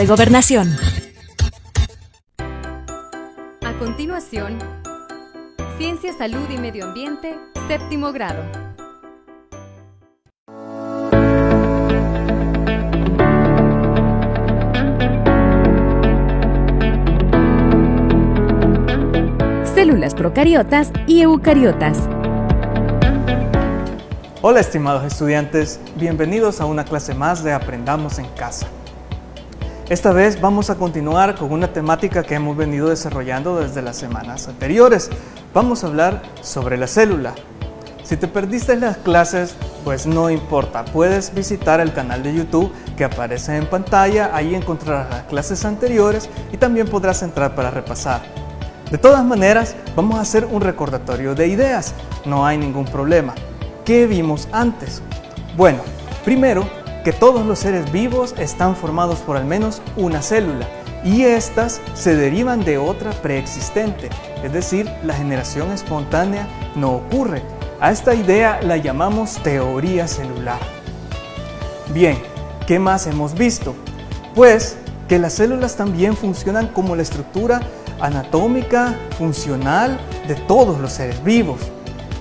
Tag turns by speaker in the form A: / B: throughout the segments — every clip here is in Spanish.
A: de Gobernación.
B: A continuación, Ciencia, Salud y Medio Ambiente, séptimo grado. Células procariotas y eucariotas.
C: Hola estimados estudiantes, bienvenidos a una clase más de Aprendamos en Casa. Esta vez vamos a continuar con una temática que hemos venido desarrollando desde las semanas anteriores. Vamos a hablar sobre la célula. Si te perdiste las clases, pues no importa, puedes visitar el canal de YouTube que aparece en pantalla, ahí encontrarás las clases anteriores y también podrás entrar para repasar. De todas maneras, vamos a hacer un recordatorio de ideas, no hay ningún problema. ¿Qué vimos antes? Bueno, primero, que todos los seres vivos están formados por al menos una célula y estas se derivan de otra preexistente, es decir, la generación espontánea no ocurre. A esta idea la llamamos teoría celular. Bien, ¿qué más hemos visto? Pues que las células también funcionan como la estructura anatómica, funcional de todos los seres vivos.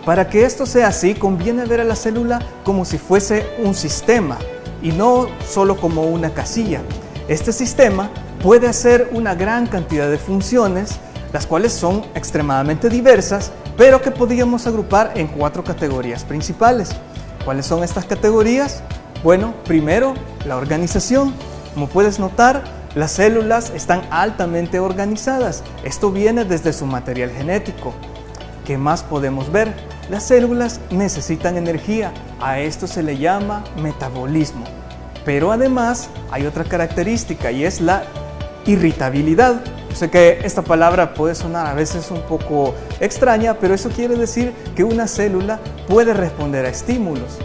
C: Para que esto sea así, conviene ver a la célula como si fuese un sistema y no solo como una casilla. Este sistema puede hacer una gran cantidad de funciones, las cuales son extremadamente diversas, pero que podríamos agrupar en 4 categorías principales. ¿Cuáles son estas categorías? Bueno, primero, la organización. Como puedes notar, las células están altamente organizadas. Esto viene desde su material genético. ¿Qué más podemos ver? Las células necesitan energía, a esto se le llama metabolismo. Pero además hay otra característica y es la irritabilidad. Yo sé que esta palabra puede sonar a veces un poco extraña, pero eso quiere decir que una célula puede responder a estímulos.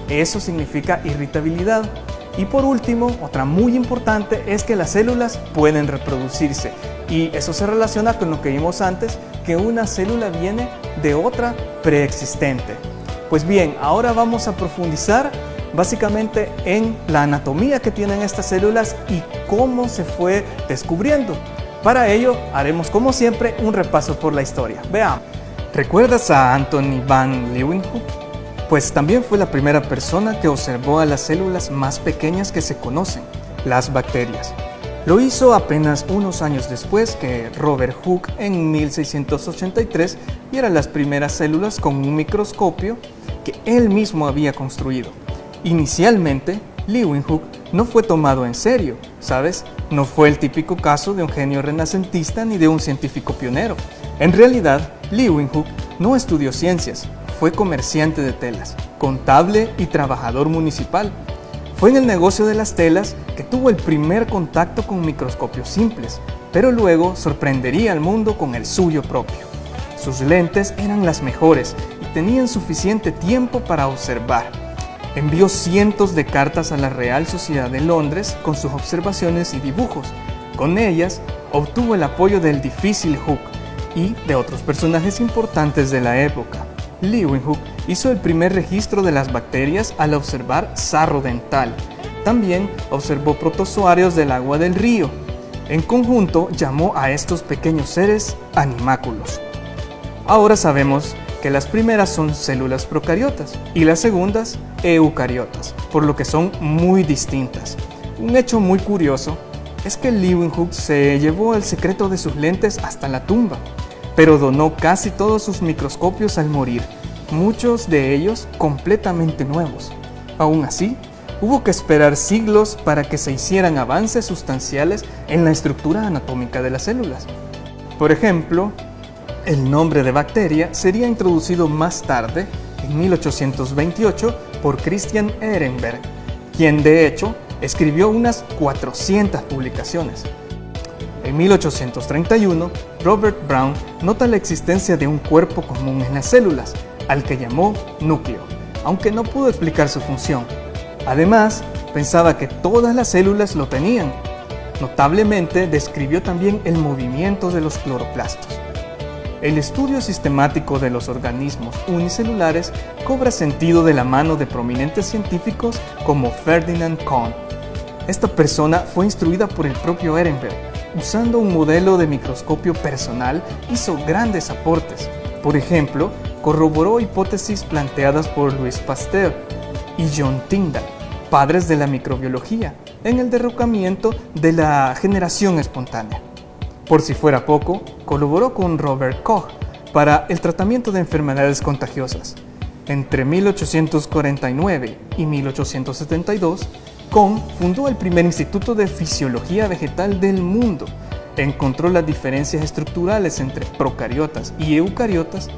C: Eso significa irritabilidad. Y por último, otra muy importante es que las células pueden reproducirse. Y eso se relaciona con lo que vimos antes, que una célula viene de otra preexistente. Pues bien, ahora vamos a profundizar básicamente en la anatomía que tienen estas células y cómo se fue descubriendo. Para ello, haremos como siempre un repaso por la historia. Veamos. ¿Recuerdas a Anthony van Leeuwenhoek? Pues también fue la primera persona que observó a las células más pequeñas que se conocen, las bacterias. Lo hizo apenas unos años después que Robert Hooke en 1683 viera las primeras células con un microscopio que él mismo había construido. Inicialmente, Leeuwenhoek no fue tomado en serio, ¿sabes? No fue el típico caso de un genio renacentista ni de un científico pionero. En realidad, Leeuwenhoek no estudió ciencias, fue comerciante de telas, contable y trabajador municipal. Fue en el negocio de las telas que tuvo el primer contacto con microscopios simples, pero luego sorprendería al mundo con el suyo propio. Sus lentes eran las mejores y tenían suficiente tiempo para observar. Envió cientos de cartas a la Real Sociedad de Londres con sus observaciones y dibujos. Con ellas obtuvo el apoyo del difícil Hooke y de otros personajes importantes de la época. Leeuwenhoek hizo el primer registro de las bacterias al observar sarro dental. También observó protozoarios del agua del río. En conjunto llamó a estos pequeños seres animáculos. Ahora sabemos que las primeras son células procariotas y las segundas eucariotas, por lo que son muy distintas. Un hecho muy curioso es que Leeuwenhoek se llevó el secreto de sus lentes hasta la tumba, pero donó casi todos sus microscopios al morir, muchos de ellos completamente nuevos. Aún así, hubo que esperar siglos para que se hicieran avances sustanciales en la estructura anatómica de las células. Por ejemplo, el nombre de bacteria sería introducido más tarde, en 1828, por Christian Ehrenberg, quien de hecho escribió unas 400 publicaciones. En 1831, Robert Brown nota la existencia de un cuerpo común en las células, al que llamó núcleo, aunque no pudo explicar su función. Además, pensaba que todas las células lo tenían. Notablemente, describió también el movimiento de los cloroplastos. El estudio sistemático de los organismos unicelulares cobra sentido de la mano de prominentes científicos como Ferdinand Kohn. Esta persona fue instruida por el propio Ehrenberg. Usando un modelo de microscopio personal, hizo grandes aportes. Por ejemplo, corroboró hipótesis planteadas por Louis Pasteur y John Tyndall, padres de la microbiología, en el derrocamiento de la generación espontánea. Por si fuera poco, colaboró con Robert Koch para el tratamiento de enfermedades contagiosas. Entre 1849 y 1872, Kohn fundó el primer instituto de fisiología vegetal del mundo, encontró las diferencias estructurales entre procariotas y eucariotas,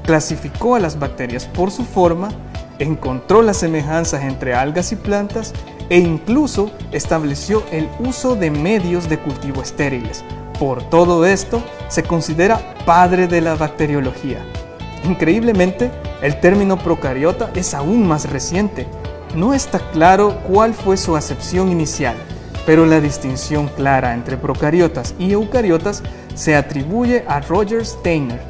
C: clasificó a las bacterias por su forma, encontró las semejanzas entre algas y plantas e incluso estableció el uso de medios de cultivo estériles. Por todo esto, se considera padre de la bacteriología. Increíblemente, el término procariota es aún más reciente. No está claro cuál fue su acepción inicial, pero la distinción clara entre procariotas y eucariotas se atribuye a Roger Steiner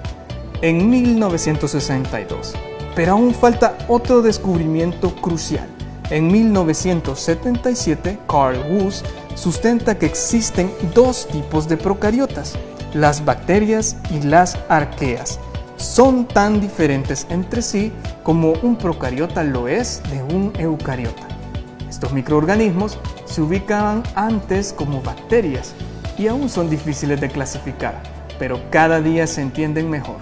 C: en 1962. Pero aún falta otro descubrimiento crucial. En 1977, Carl Woese sustenta que existen dos tipos de procariotas, las bacterias y las arqueas. Son tan diferentes entre sí como un procariota lo es de un eucariota. Estos microorganismos se ubicaban antes como bacterias y aún son difíciles de clasificar, pero cada día se entienden mejor.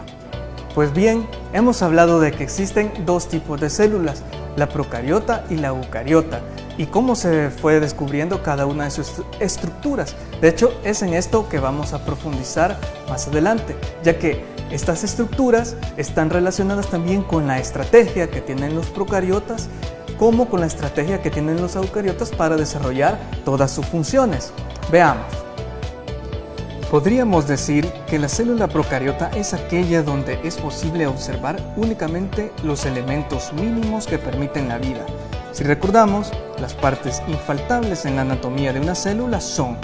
C: Pues bien, hemos hablado de que existen dos tipos de células, la procariota y la eucariota, y cómo se fue descubriendo cada una de sus estructuras. De hecho, es en esto que vamos a profundizar más adelante, ya que estas estructuras están relacionadas también con la estrategia que tienen los procariotas, como con la estrategia que tienen los eucariotas para desarrollar todas sus funciones. Veamos. Podríamos decir que la célula procariota es aquella donde es posible observar únicamente los elementos mínimos que permiten la vida. Si recordamos, las partes infaltables en la anatomía de una célula son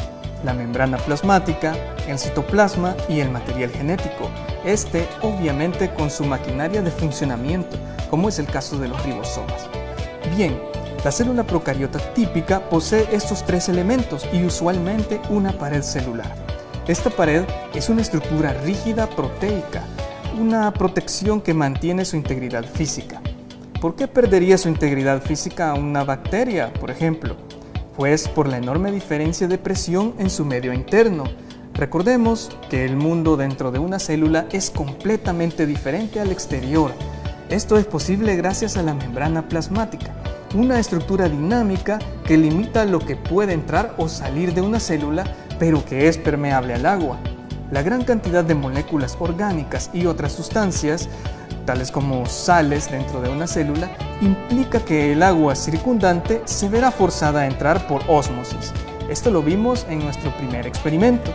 C: la membrana plasmática, el citoplasma y el material genético. Este, obviamente, con su maquinaria de funcionamiento, como es el caso de los ribosomas. Bien, la célula procariota típica posee estos tres elementos y usualmente una pared celular. Esta pared es una estructura rígida proteica, una protección que mantiene su integridad física. ¿Por qué perdería su integridad física una bacteria, por ejemplo? Pues por la enorme diferencia de presión en su medio interno. Recordemos que el mundo dentro de una célula es completamente diferente al exterior. Esto es posible gracias a la membrana plasmática, una estructura dinámica que limita lo que puede entrar o salir de una célula, pero que es permeable al agua. La gran cantidad de moléculas orgánicas y otras sustancias, tales como sales dentro de una célula, implica que el agua circundante se verá forzada a entrar por ósmosis. Esto lo vimos en nuestro primer experimento.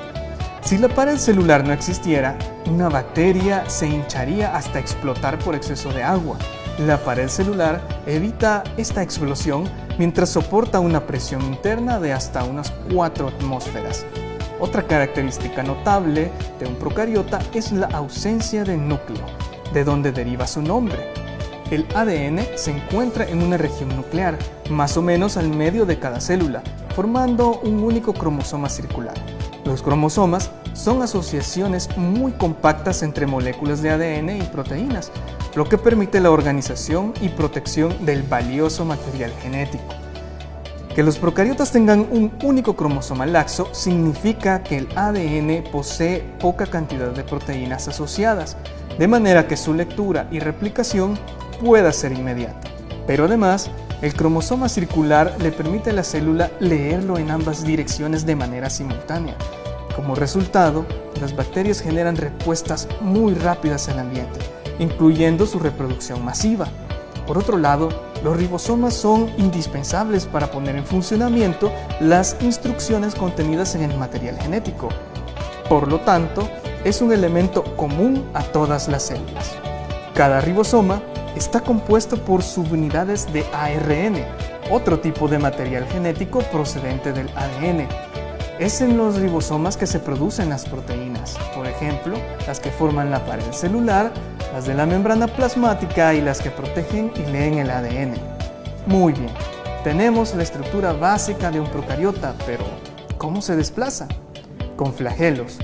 C: Si la pared celular no existiera, una bacteria se hincharía hasta explotar por exceso de agua. La pared celular evita esta explosión mientras soporta una presión interna de hasta unas 4 atmósferas. Otra característica notable de un procariota es la ausencia de núcleo, de donde deriva su nombre. El ADN se encuentra en una región nuclear, más o menos al medio de cada célula, formando un único cromosoma circular. Los cromosomas son asociaciones muy compactas entre moléculas de ADN y proteínas, lo que permite la organización y protección del valioso material genético. Que los procariotas tengan un único cromosoma laxo significa que el ADN posee poca cantidad de proteínas asociadas, de manera que su lectura y replicación pueda ser inmediata. Pero además, el cromosoma circular le permite a la célula leerlo en ambas direcciones de manera simultánea. Como resultado, las bacterias generan respuestas muy rápidas al ambiente, incluyendo su reproducción masiva. Por otro lado, los ribosomas son indispensables para poner en funcionamiento las instrucciones contenidas en el material genético. Por lo tanto, es un elemento común a todas las células. Cada ribosoma está compuesto por subunidades de ARN, otro tipo de material genético procedente del ADN. Es en los ribosomas que se producen las proteínas, por ejemplo, las que forman la pared celular, las de la membrana plasmática y las que protegen y leen el ADN. Muy bien, Tenemos la estructura básica de un procariota, pero ¿cómo se desplaza? Con flagelos.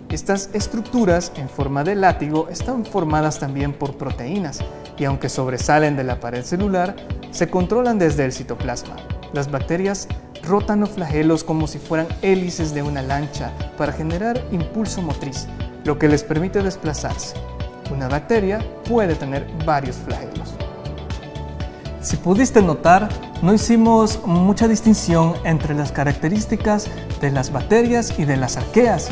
C: Estas estructuras en forma de látigo están formadas también por proteínas y aunque sobresalen de la pared celular, se controlan desde el citoplasma. Las bacterias rotan los flagelos como si fueran hélices de una lancha para generar impulso motriz, lo que les permite desplazarse. Una bacteria puede tener varios flagelos. Si pudiste notar, no hicimos mucha distinción entre las características de las bacterias y de las arqueas.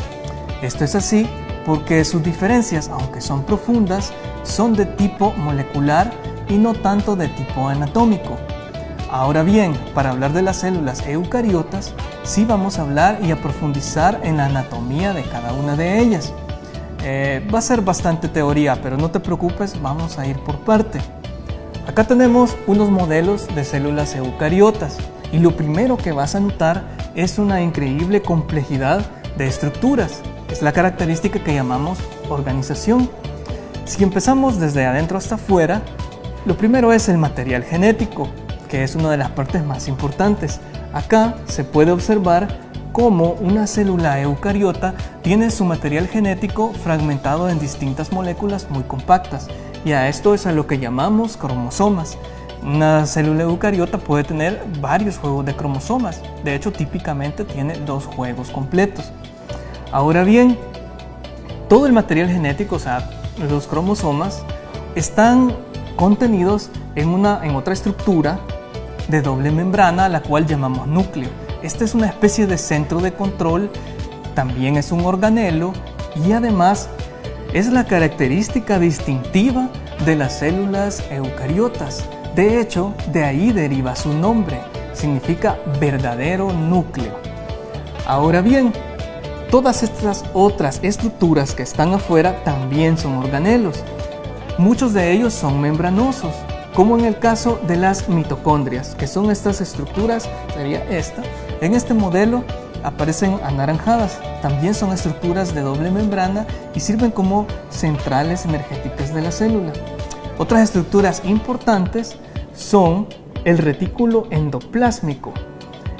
C: Esto es así porque sus diferencias, aunque son profundas, son de tipo molecular y no tanto de tipo anatómico. Ahora bien, para hablar de las células eucariotas, sí vamos a hablar y a profundizar en la anatomía de cada una de ellas. Va a ser bastante teoría, pero no te preocupes, vamos a ir por parte. Acá tenemos unos modelos de células eucariotas y lo primero que vas a notar es una increíble complejidad de estructuras. Es la característica que llamamos organización. Si empezamos desde adentro hasta afuera, lo primero es el material genético, que es una de las partes más importantes. Acá se puede observar cómo una célula eucariota tiene su material genético fragmentado en distintas moléculas muy compactas, y a esto es a lo que llamamos cromosomas. Una célula eucariota puede tener varios juegos de cromosomas, de hecho típicamente tiene 2 juegos completos. Ahora bien, todo el material genético, o sea, los cromosomas, están contenidos en otra estructura de doble membrana, a la cual llamamos núcleo. Esta es una especie de centro de control, también es un organelo y además es la característica distintiva de las células eucariotas. De hecho, de ahí deriva su nombre, significa verdadero núcleo. Ahora bien, todas estas otras estructuras que están afuera también son organelos. Muchos de ellos son membranosos, como en el caso de las mitocondrias, que son estas estructuras, sería esta. En este modelo aparecen anaranjadas, también son estructuras de doble membrana y sirven como centrales energéticas de la célula. Otras estructuras importantes son el retículo endoplásmico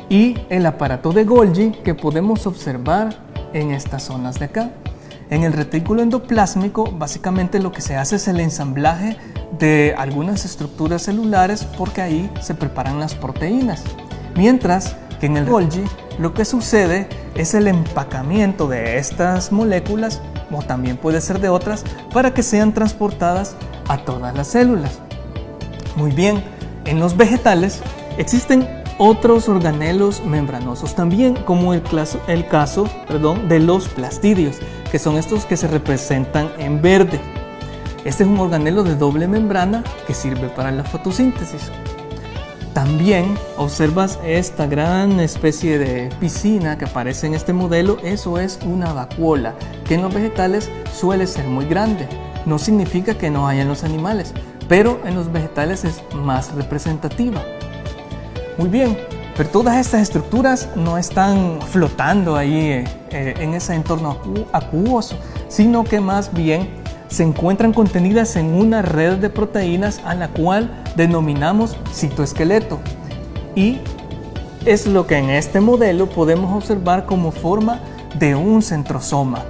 C: y el aparato de Golgi, que podemos observar en estas zonas de acá. En el retículo endoplásmico básicamente lo que se hace es el ensamblaje de algunas estructuras celulares, porque ahí se preparan las proteínas, mientras que en el Golgi lo que sucede es el empacamiento de estas moléculas, o también puede ser de otras, para que sean transportadas a todas las células. Muy bien, en los vegetales existen otros organelos membranosos también, como el caso de los plastidios, que son estos que se representan en verde. Este es un organelo de doble membrana que sirve para la fotosíntesis. También observas esta gran especie de piscina que aparece en este modelo. Eso es una vacuola, que en los vegetales suele ser muy grande. No significa que no haya en los animales, pero en los vegetales es más representativa. Muy bien, pero todas estas estructuras no están flotando ahí en ese entorno acuoso, sino que más bien se encuentran contenidas en una red de proteínas a la cual denominamos citoesqueleto, y es lo que en este modelo podemos observar como forma de un centrosoma.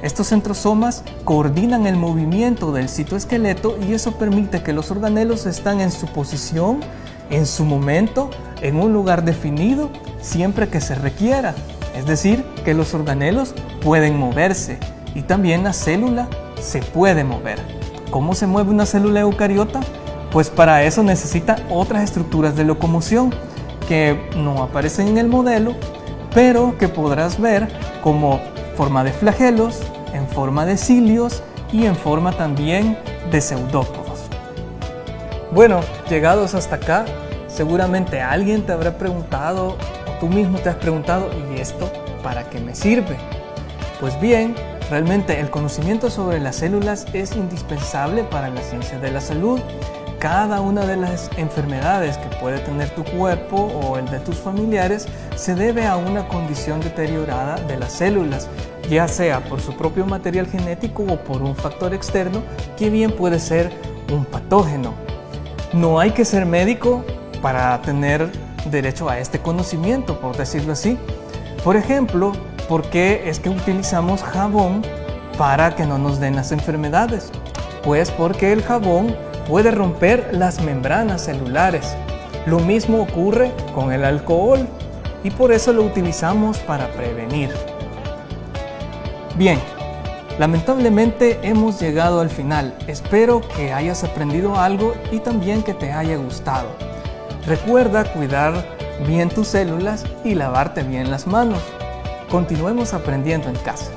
C: Estos centrosomas coordinan el movimiento del citoesqueleto y eso permite que los organelos estén en su posición, en su momento, en un lugar definido, siempre que se requiera. Es decir, que los organelos pueden moverse y también la célula se puede mover. ¿Cómo se mueve una célula eucariota? Pues para eso necesita otras estructuras de locomoción que no aparecen en el modelo, pero que podrás ver como forma de flagelos, en forma de cilios y en forma también de pseudópodos. Bueno, llegados hasta acá, seguramente alguien te habrá preguntado, o tú mismo te has preguntado, ¿y esto para qué me sirve? Pues bien, realmente el conocimiento sobre las células es indispensable para la ciencia de la salud. Cada una de las enfermedades que puede tener tu cuerpo o el de tus familiares se debe a una condición deteriorada de las células, ya sea por su propio material genético o por un factor externo que bien puede ser un patógeno. No hay que ser médico para tener derecho a este conocimiento, por decirlo así. Por ejemplo, ¿por qué es que utilizamos jabón para que no nos den las enfermedades? Pues porque el jabón puede romper las membranas celulares. Lo mismo ocurre con el alcohol y por eso lo utilizamos para prevenir. Bien, lamentablemente hemos llegado al final. Espero que hayas aprendido algo y también que te haya gustado. Recuerda cuidar bien tus células y lavarte bien las manos. Continuemos aprendiendo en casa.